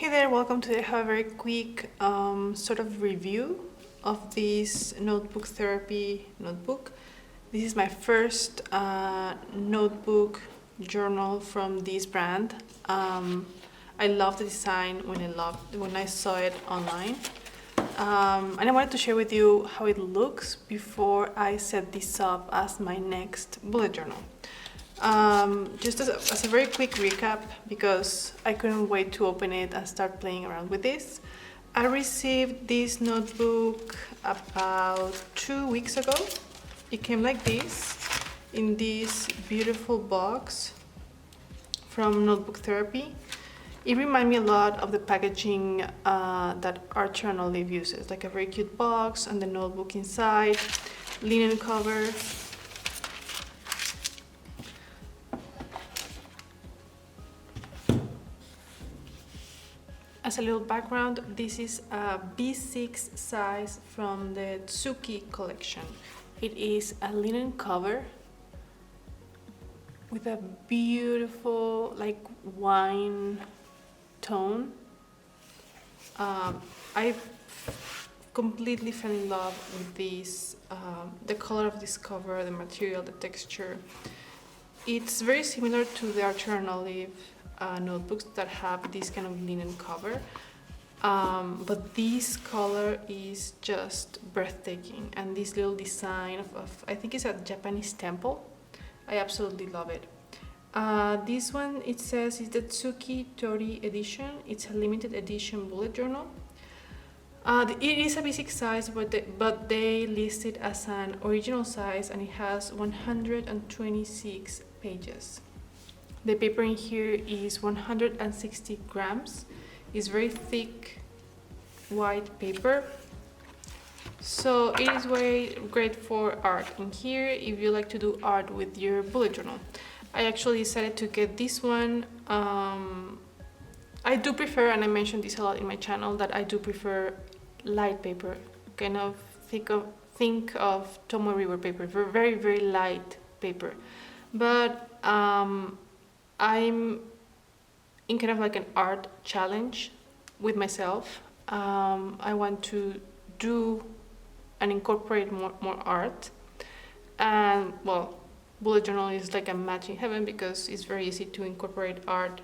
Hey there, welcome to a very quick sort of review of this notebook therapy notebook. This is my first notebook journal from this brand. I love the design when I saw it online. And I wanted to share with you how it looks before I set this up as my next bullet journal. Just as a very quick recap, because I couldn't wait to open it and start playing around with this. I received this notebook about 2 weeks ago. It came like this, in this beautiful box from Notebook Therapy. It reminded me a lot of the packaging that Archer and Olive uses, like a very cute box and the notebook inside, linen cover. As a little background, this is a B6 size from the Tsuki collection. It is a linen cover with a beautiful like wine tone. I completely fell in love with this, the color of this cover, the material, the texture. It's very similar to the Archer and Olive notebooks that have this kind of linen cover, but this color is just breathtaking, and this little design of I think it's a Japanese temple. I absolutely love it. This one, it says, is the Tsuki Tori edition. It's a limited edition bullet journal. It is a basic size, but they list it as an original size, and it has 126 pages. The paper in here is 160 grams. It's very thick white paper, so it is very great for art in here if you like to do art with your bullet journal. I actually decided to get this one. I do prefer, and I mentioned this a lot in my channel, that I do prefer light paper, kind of think of Tomoe River paper, very, very light paper. But I'm in kind of like an art challenge with myself. I want to do and incorporate more art, and well, bullet journal is like a match in heaven because it's very easy to incorporate art.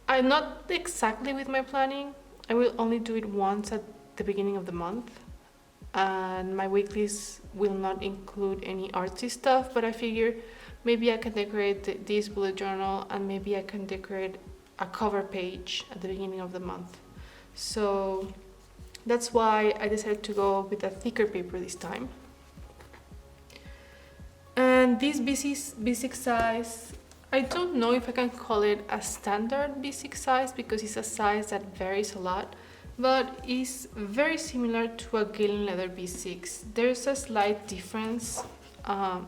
I'm not exactly with my planning. I will only do it once at the beginning of the month, and my weeklies will not include any artsy stuff, but I figure maybe I can decorate this bullet journal, and maybe I can decorate a cover page at the beginning of the month. So that's why I decided to go with a thicker paper this time. And this B6 size, I don't know if I can call it a standard B6 size because it's a size that varies a lot, but is very similar to a Galen leather B6. There's a slight difference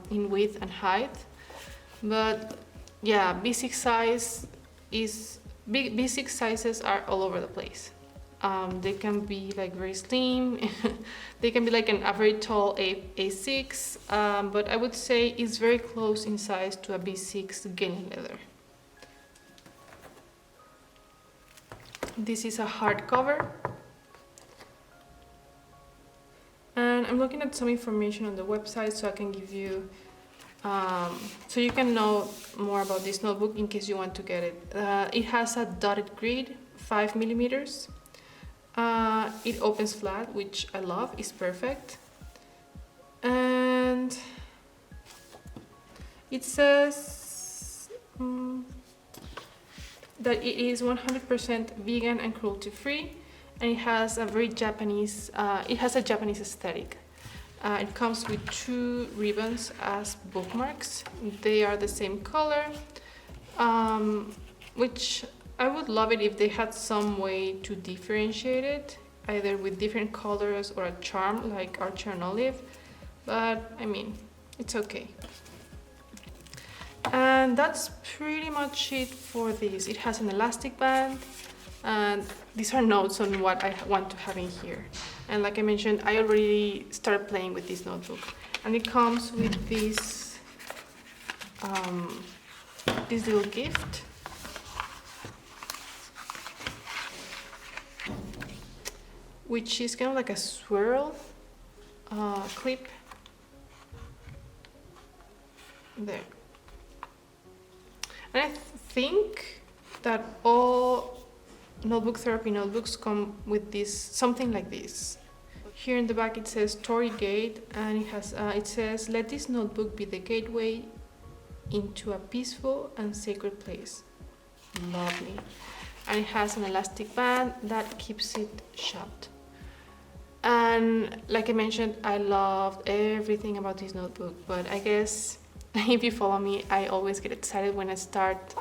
in width and height, but yeah, B6 sizes are all over the place. They can be like very slim, they can be like a very tall A6, but I would say it's very close in size to a B6 Galen leather. This is a hardcover, and I'm looking at some information on the website so I can give you, so you can know more about this notebook in case you want to get it. It has a dotted grid, 5 millimeters. It opens flat, which I love, is perfect. And it says that it is 100% vegan and cruelty free, and it has a very Japanese, aesthetic. It comes with 2 ribbons as bookmarks. They are the same color, which I would love it if they had some way to differentiate it, either with different colors or a charm like Archer and Olive, but I mean, it's okay. And that's pretty much it for this. It has an elastic band, and these are notes on what I want to have in here. And like I mentioned, I already started playing with this notebook, and it comes with this little gift. which is kind of like a swirl clip. There. And I think that all notebook therapy notebooks come with this, something like this. Here in the back it says Story Gate, and it says, let this notebook be the gateway into a peaceful and sacred place. Lovely. And it has an elastic band that keeps it shut. And like I mentioned, I loved everything about this notebook, but I guess if you follow me, I always get excited when I start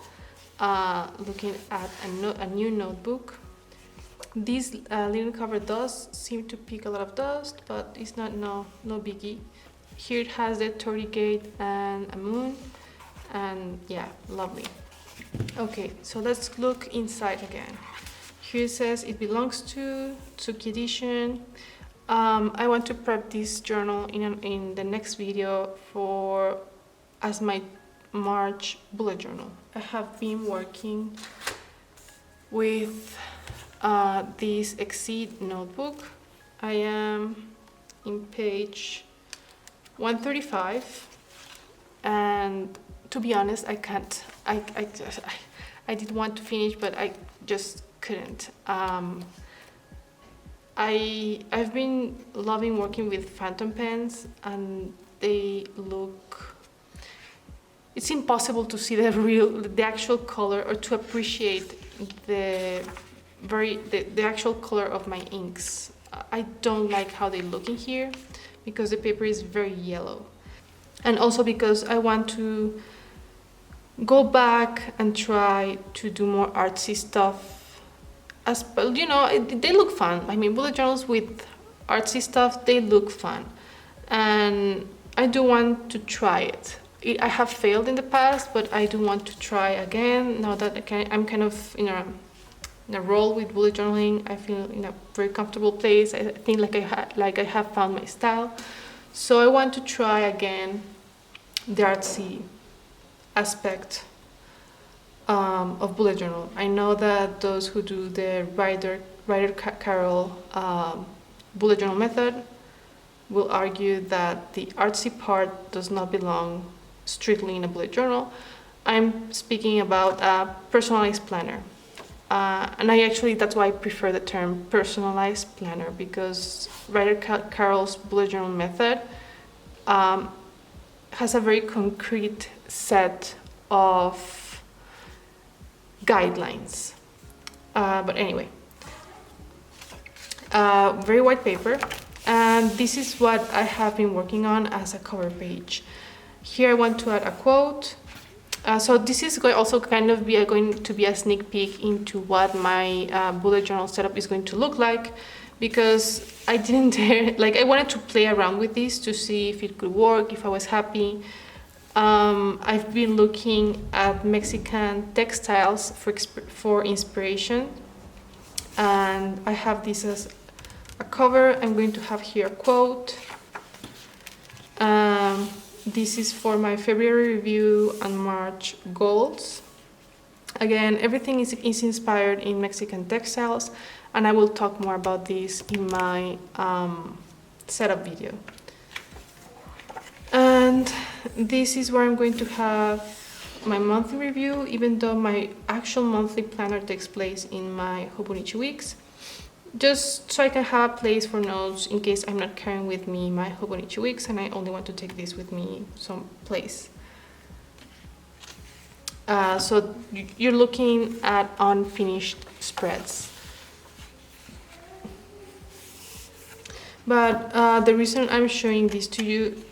looking at a new notebook. This linen cover does seem to pick a lot of dust, but it's not no biggie. Here it has the 30 gate and a moon, and yeah, lovely. Okay, so let's look inside again. Here it says it belongs to Tsuki Edition. I want to prep this journal in the next video as my March bullet journal. I have been working with this Exceed notebook. I am in page 135, and to be honest, I can't. I did want to finish, but I just couldn't. I've been loving working with phantom pens, and they look. It's impossible to see the actual color, or to appreciate the actual color of my inks. I don't like how they look in here because the paper is very yellow, and also because I want to go back and try to do more artsy stuff. As you know, they look fun. I mean, bullet journals with artsy stuff, they look fun, and I do want to try it. I have failed in the past, but I do want to try again now that I'm kind of in a role with bullet journaling. I feel in a very comfortable place. I think like I have found my style, so I want to try again the artsy aspect of bullet journal. I know that those who do the Ryder Carroll bullet journal method will argue that the artsy part does not belong strictly in a bullet journal. I'm speaking about a personalized planner, and that's why I prefer the term personalized planner, because Ryder Carroll's bullet journal method has a very concrete set of guidelines. But anyway, very white paper, and this is what I have been working on as a cover page. Here I want to add a quote. So this is also kind of going to be a sneak peek into what my bullet journal setup is going to look like, because I didn't dare, I wanted to play around with this to see if it could work, if I was happy. I've been looking at Mexican textiles for inspiration, and I have this as a cover. I'm going to have here a quote. This is for my February review and March goals. Again, everything is inspired in Mexican textiles, and I will talk more about this in my setup video. And this is where I'm going to have my monthly review, even though my actual monthly planner takes place in my Hobonichi weeks, just so I can have a place for notes in case I'm not carrying with me my Hobonichi weeks and I only want to take this with me someplace. So you're looking at unfinished spreads. But the reason I'm showing this to you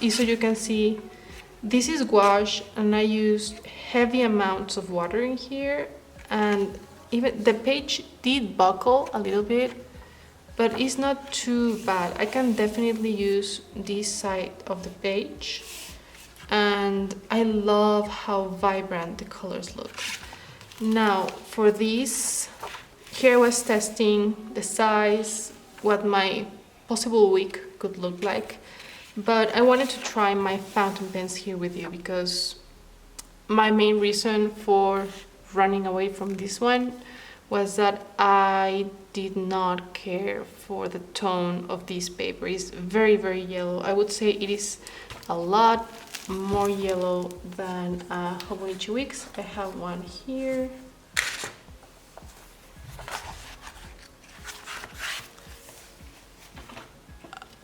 is so you can see this is gouache, and I used heavy amounts of water in here, and even the page did buckle a little bit, but it's not too bad. I can definitely use this side of the page, and I love how vibrant the colors look. Now for this, here I was testing the size, what my possible week could look like, but I wanted to try my fountain pens here with you because my main reason for running away from this one was that I did not care for the tone of this paper. It's very, very yellow. I would say it is a lot more yellow than Hobonichi Wicks. I have one here.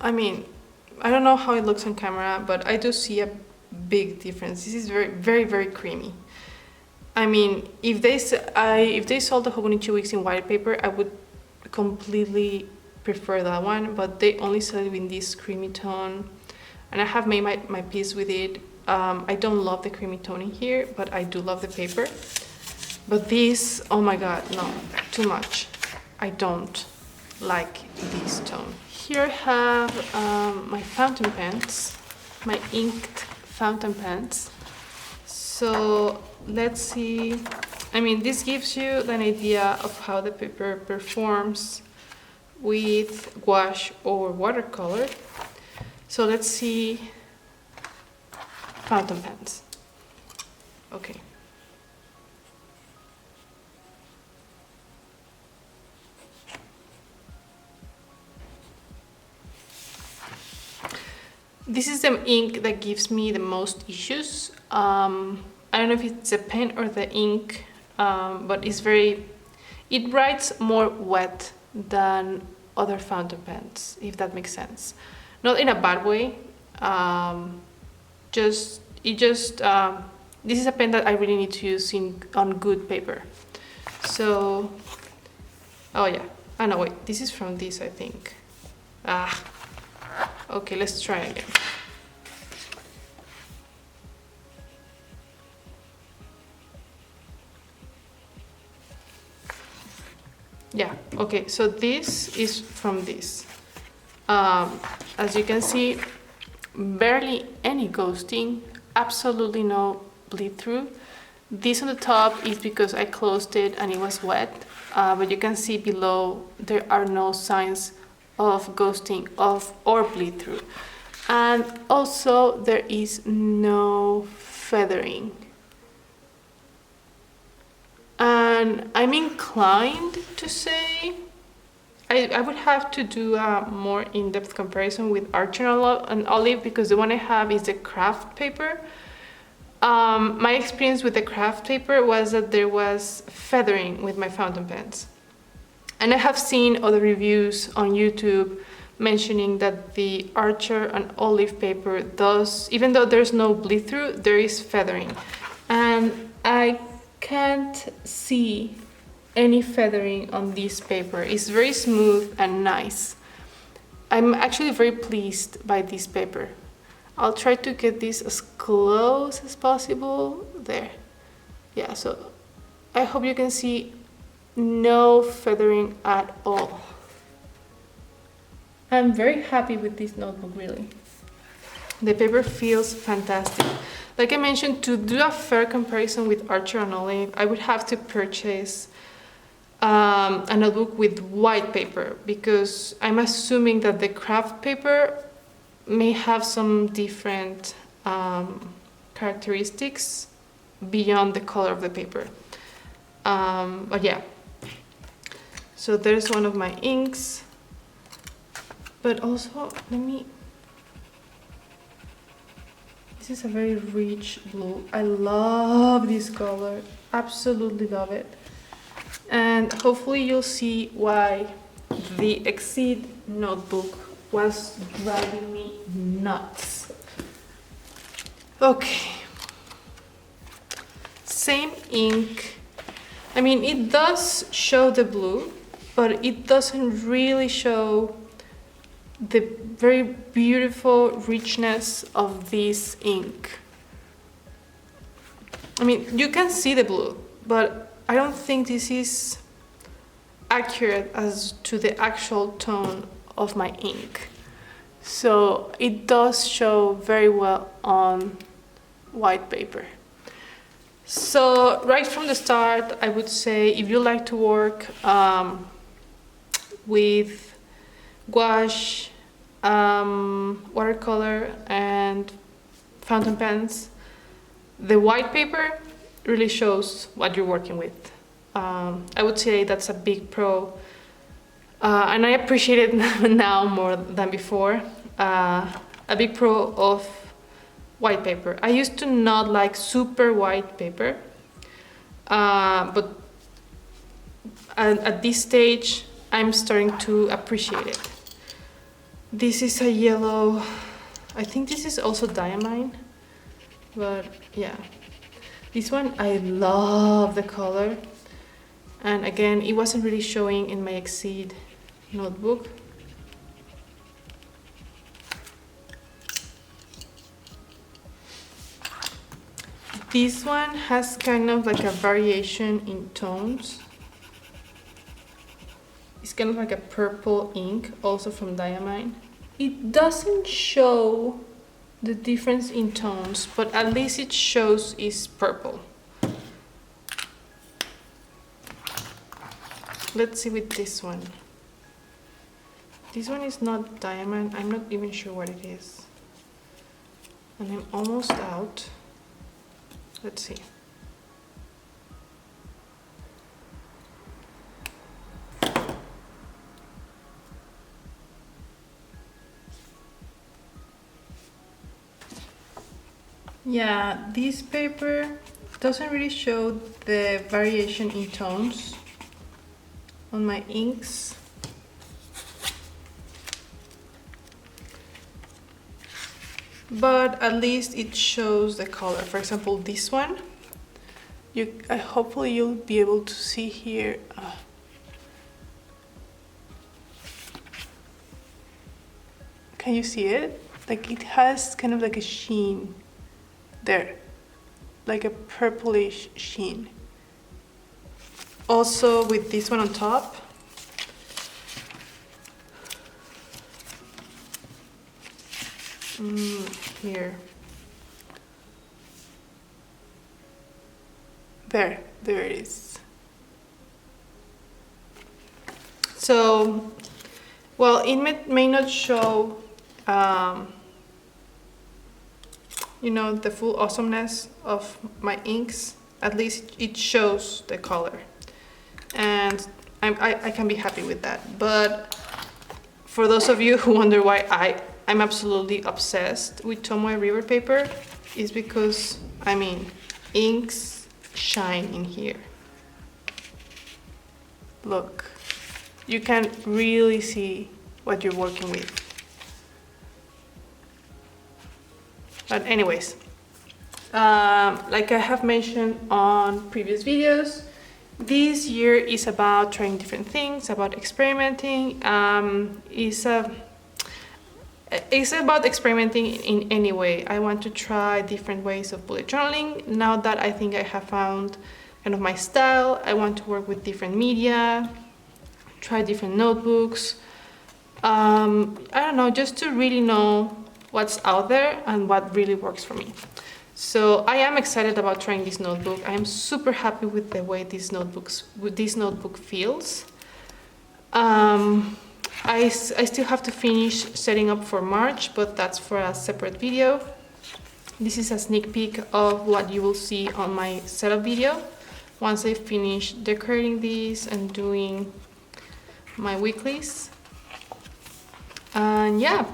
I mean, I don't know how it looks on camera, but I do see a big difference. This is very, very, very creamy. I mean, if they sold the Hobonichi Wicks in white paper, I would completely prefer that one, but they only sell it in this creamy tone, and I have made my peace with it. I don't love the creamy tone in here, but I do love the paper. But this, oh my god, no, too much. I don't like this tone. Here I have my fountain pens, my inked fountain pens. So let's see. I mean, this gives you an idea of how the paper performs with gouache or watercolor. So let's see fountain pens. Okay. This is the ink that gives me the most issues. I don't know if it's the pen or the ink, but it writes more wet than other fountain pens, if that makes sense. Not in a bad way. This is a pen that I really need to use on good paper. So, oh yeah, oh no wait, this is from this, I think. Okay, let's try again. Yeah, okay, so this is from this. As you can see, barely any ghosting, absolutely no bleed through. This on the top is because I closed it and it was wet, but you can see below there are no signs of ghosting or bleed through, and also there is no feathering. And I'm inclined to say I would have to do a more in-depth comparison with Archer and Olive, because the one I have is the craft paper. My experience with the craft paper was that there was feathering with my fountain pens. And I have seen other reviews on YouTube mentioning that the Archer and Olive paper does, even though there's no bleed through, there is feathering. And I can't see any feathering on this paper. It's very smooth and nice. I'm actually very pleased by this paper. I'll try to get this as close as possible. There. Yeah, so I hope you can see no feathering at all. I'm very happy with this notebook, really. The paper feels fantastic. Like I mentioned, to do a fair comparison with Archer and Olive, I would have to purchase a notebook with white paper, because I'm assuming that the craft paper may have some different characteristics beyond the color of the paper. But yeah. So there's one of my inks, but also this is a very rich blue. I love this color, absolutely love it. And hopefully you'll see why the Exceed notebook was driving me nuts. Okay, same ink. I mean, it does show the blue, but it doesn't really show the very beautiful richness of this ink. I mean, you can see the blue, but I don't think this is accurate as to the actual tone of my ink. So it does show very well on white paper. So right from the start, I would say if you like to work with gouache, watercolor and fountain pens, the white paper really shows what you're working with. I would say that's a big pro, and I appreciate it now more than before. A big pro of white paper. I used to not like super white paper, but at this stage I'm starting to appreciate it. This is a yellow, I think this is also diamine, but yeah. This one, I love the color. And again, it wasn't really showing in my Exceed notebook. This one has kind of like a variation in tones. It's kind of like a purple ink, also from diamine. It doesn't show the difference in tones, but at least it shows is purple. Let's see with this one. This one is not diamond. I'm not even sure what it is. And I'm almost out. Let's see. Yeah, this paper doesn't really show the variation in tones on my inks. But at least it shows the color. For example, this one, hopefully you'll be able to see here. Can you see it? Like it has kind of like a sheen there, like a purplish sheen. Also with this one on top, here, there it is. So, well, it may not show you know, the full awesomeness of my inks. At least it shows the color, and I can be happy with that. But for those of you who wonder why I'm absolutely obsessed with Tomoe River paper, is because, I mean, inks shine in here. Look, you can really see what you're working with. But anyways, like I have mentioned on previous videos, this year is about trying different things, about experimenting. It's about experimenting in any way. I want to try different ways of bullet journaling. Now that I think I have found kind of my style, I want to work with different media, try different notebooks. I don't know, just to really know what's out there and what really works for me. So I am excited about trying this notebook. I am super happy with the way this notebook feels. I still have to finish setting up for March, but that's for a separate video. This is a sneak peek of what you will see on my setup video once I finish decorating these and doing my weeklies. And yeah,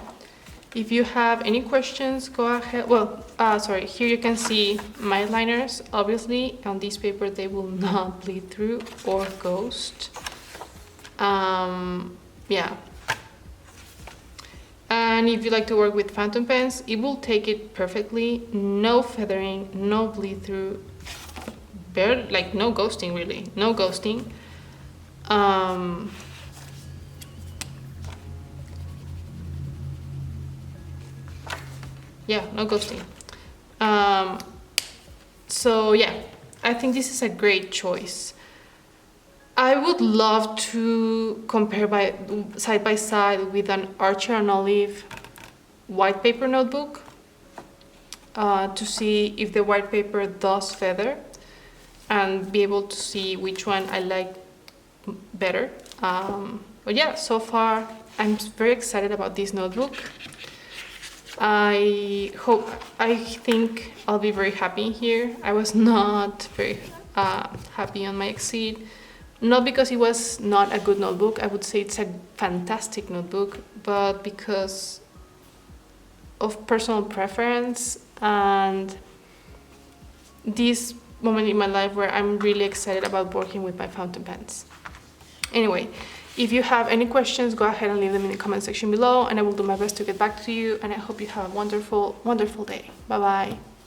if you have any questions, go ahead. Well, sorry, here you can see my liners. Obviously, on this paper, they will not bleed through or ghost. Yeah. And if you like to work with phantom pens, it will take it perfectly. No feathering, no bleed through, like no ghosting really, no ghosting. Yeah, no ghosting. So yeah, I think this is a great choice. I would love to compare side by side with an Archer and Olive white paper notebook to see if the white paper does feather and be able to see which one I like better. But yeah, so far I'm very excited about this notebook. I think I'll be very happy here. I was not very happy on my exit. Not because it was not a good notebook, I would say it's a fantastic notebook, but because of personal preference and this moment in my life where I'm really excited about working with my fountain pens. Anyway, if you have any questions, go ahead and leave them in the comment section below, and I will do my best to get back to you, and I hope you have a wonderful, wonderful day. Bye bye.